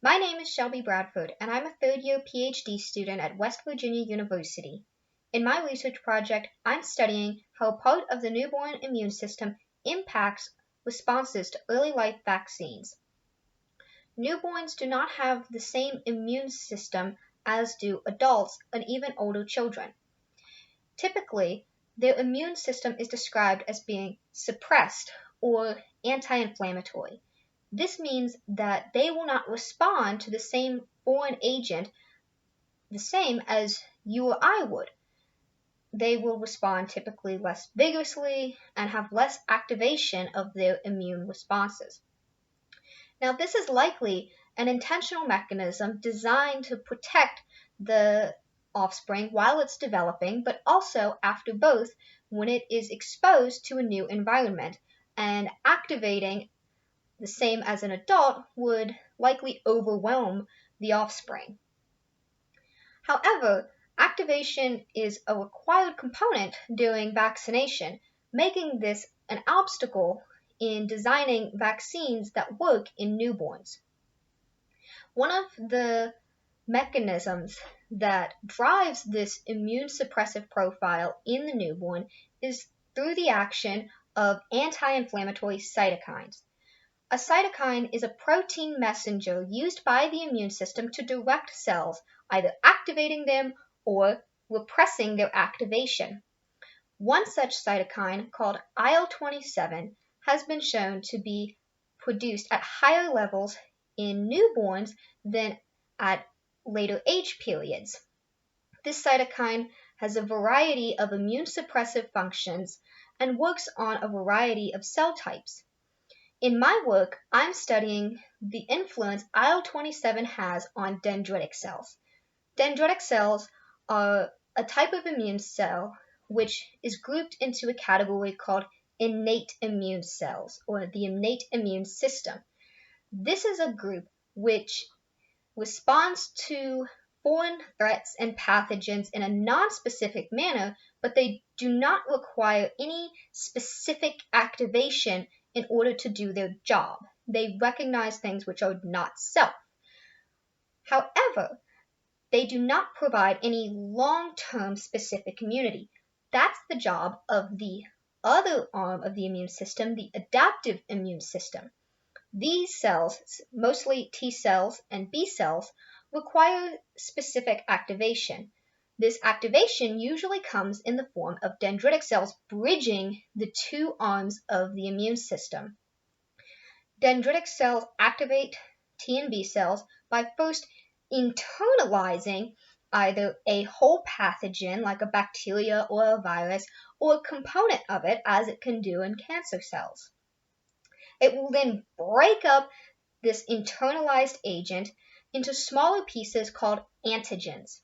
My name is Shelby Bradford, and I'm a third-year PhD student at West Virginia University. In my research project, I'm studying how a part of the newborn immune system impacts responses to early life vaccines. Newborns do not have the same immune system as do adults and even older children. Typically, their immune system is described as being suppressed or anti-inflammatory. This means that they will not respond to the same foreign agent the same as you or I would. They will respond typically less vigorously and have less activation of their immune responses. Now, this is likely an intentional mechanism designed to protect the offspring while it's developing, but also after birth when it is exposed to a new environment, and activating the same as an adult would likely overwhelm the offspring. However, activation is a required component during vaccination, making this an obstacle in designing vaccines that work in newborns. One of the mechanisms that drives this immune suppressive profile in the newborn is through the action of anti-inflammatory cytokines. A cytokine is a protein messenger used by the immune system to direct cells, either activating them or repressing their activation. One such cytokine, called IL-27, has been shown to be produced at higher levels in newborns than at later age periods. This cytokine has a variety of immune suppressive functions and works on a variety of cell types. In my work, I'm studying the influence IL-27 has on dendritic cells. Dendritic cells are a type of immune cell which is grouped into a category called innate immune cells, or the innate immune system. This is a group which responds to foreign threats and pathogens in a non-specific manner, but they do not require any specific activation in order to do their job. They recognize things which are not self. However, they do not provide any long-term specific immunity. That's the job of the other arm of the immune system, the adaptive immune system. These cells, mostly T cells and B cells, require specific activation. This activation usually comes in the form of dendritic cells bridging the two arms of the immune system. Dendritic cells activate T and B cells by first internalizing either a whole pathogen like a bacteria or a virus, or a component of it, as it can do in cancer cells. It will then break up this internalized agent into smaller pieces called antigens.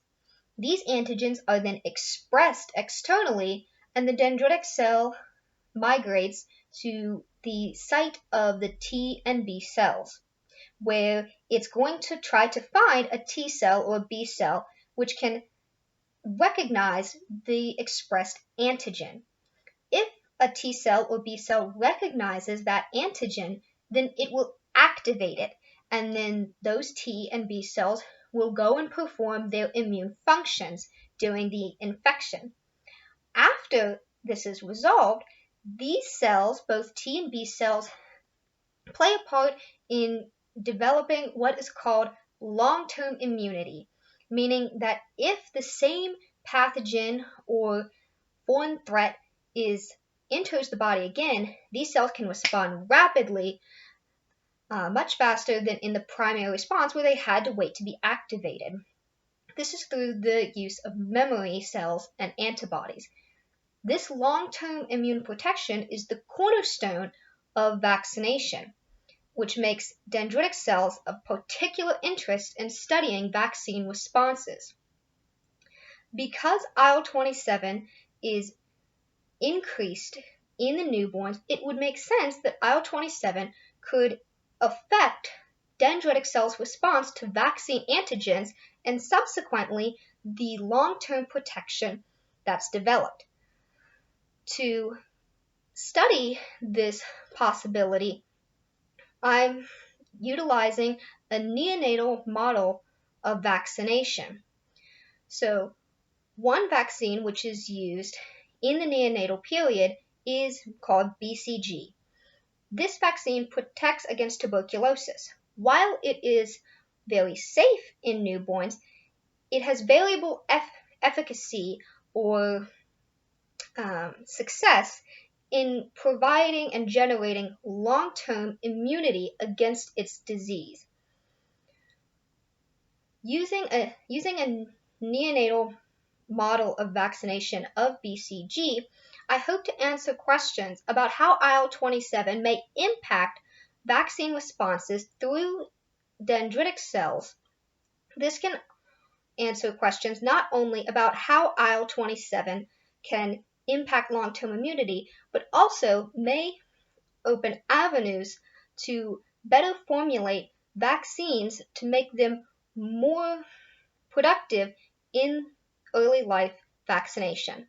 These antigens are then expressed externally, and the dendritic cell migrates to the site of the T and B cells, where it's going to try to find a T cell or B cell which can recognize the expressed antigen. If a T cell or B cell recognizes that antigen, then it will activate it, and then those T and B cells will go and perform their immune functions during the infection. After this is resolved, these cells, both T and B cells, play a part in developing what is called long-term immunity, meaning that if the same pathogen or foreign threat enters the body again, these cells can respond rapidly, much faster than in the primary response where they had to wait to be activated. This is through the use of memory cells and antibodies. This long-term immune protection is the cornerstone of vaccination, which makes dendritic cells of particular interest in studying vaccine responses. Because IL-27 is increased in the newborns, it would make sense that IL-27 could affect dendritic cells' response to vaccine antigens and subsequently the long-term protection that's developed. To study this possibility, I'm utilizing a neonatal model of vaccination. So, one vaccine which is used in the neonatal period is called BCG. This vaccine protects against tuberculosis. While it is very safe in newborns, it has variable efficacy or success in providing and generating long-term immunity against its disease. Using a neonatal model of vaccination of BCG, I hope to answer questions about how IL-27 may impact vaccine responses through dendritic cells. This can answer questions not only about how IL-27 can impact long-term immunity, but also may open avenues to better formulate vaccines to make them more productive in early life vaccination.